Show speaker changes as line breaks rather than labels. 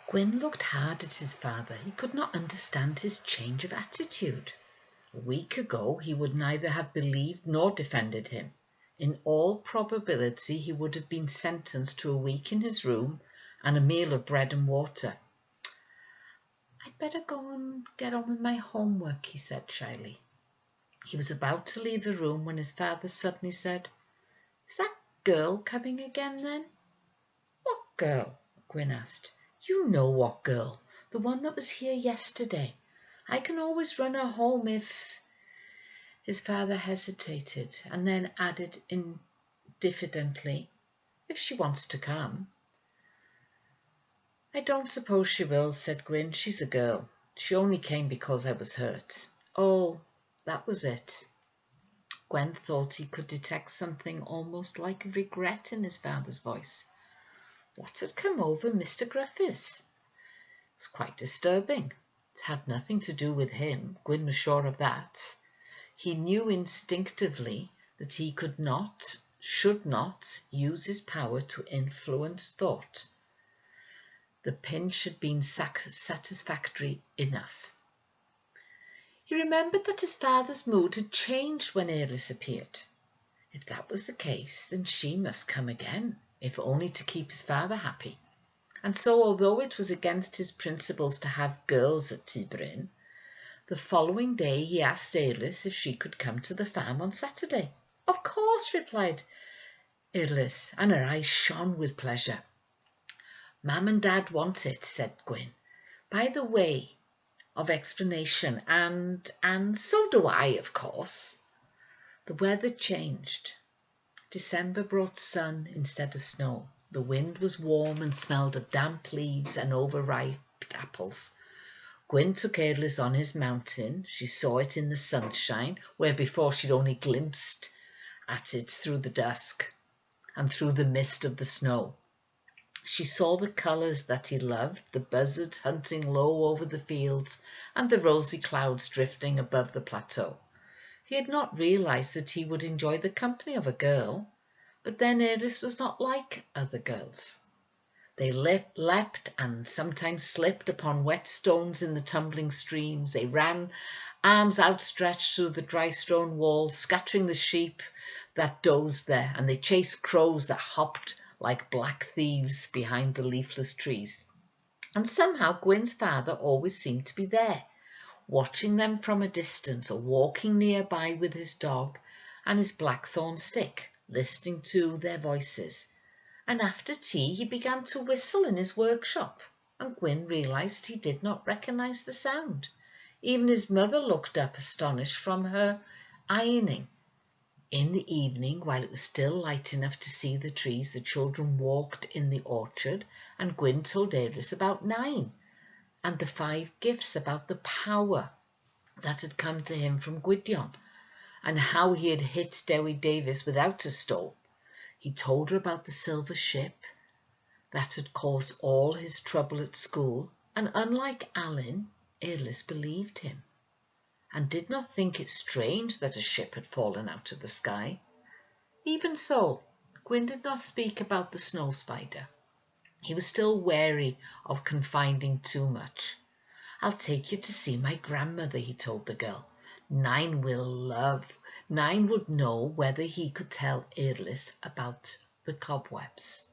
Gwyn looked hard at his father. He could not understand his change of attitude. A week ago he would neither have believed nor defended him. In all probability he would have been sentenced to a week in his room and a meal of bread and water. "I'd better go and get on with my homework," he said shyly. He was about to leave the room when his father suddenly said, "Is that girl coming again then?" "What girl?" Gwyn asked. "You know what girl. The one that was here yesterday. I can always run her home if—" His father hesitated and then added diffidently, "if she wants to come." "I don't suppose she will," said Gwyn. "She's a girl. She only came because I was hurt." "Oh, that was it." Gwen thought he could detect something almost like regret in his father's voice. What had come over Mr. Griffiths? It was quite disturbing. It had nothing to do with him. Gwyn was sure of that. He knew instinctively that he could not, should not, use his power to influence thought. The pinch had been satisfactory enough. He remembered that his father's mood had changed when Eirlis appeared. If that was the case, then she must come again, if only to keep his father happy. And so, although it was against his principles to have girls at Tŷ Bryn, the following day he asked Eirlis if she could come to the farm on Saturday. "Of course," replied Eirlis, and her eyes shone with pleasure. "Mum and Dad want it," said Gwyn. "By the way of explanation, and so do I, of course." The weather changed. December brought sun instead of snow. The wind was warm and smelled of damp leaves and overripe apples. Gwyn took Eirlis on his mountain. She saw it in the sunshine, where before she'd only glimpsed at it through the dusk and through the mist of the snow. She saw the colours that he loved, the buzzards hunting low over the fields and the rosy clouds drifting above the plateau. He had not realized that he would enjoy the company of a girl, but then Eirlis was not like other girls. They leapt and sometimes slipped upon wet stones in the tumbling streams. They ran, arms outstretched through the dry stone walls, scattering the sheep that dozed there, and they chased crows that hopped like black thieves behind the leafless trees. And somehow Gwyn's father always seemed to be there, watching them from a distance, or walking nearby with his dog and his blackthorn stick, listening to their voices. And after tea he began to whistle in his workshop, and Gwyn realized he did not recognize the sound. Even his mother looked up astonished from her ironing. In the evening, while it was still light enough to see the trees, the children walked in the orchard, and Gwyn told Eirlis about 9 and the 5 gifts, about the power that had come to him from Gwydion, and how he had hit Dewi Davies without a stone. He told her about the silver ship that had caused all his trouble at school, and unlike Alan, Eirlis believed him, and did not think it strange that a ship had fallen out of the sky. Even so, Gwyn did not speak about the snow spider. He was still wary of confiding too much. "I'll take you to see my grandmother," he told the girl. Nine would know whether he could tell Eirlis about the cobwebs.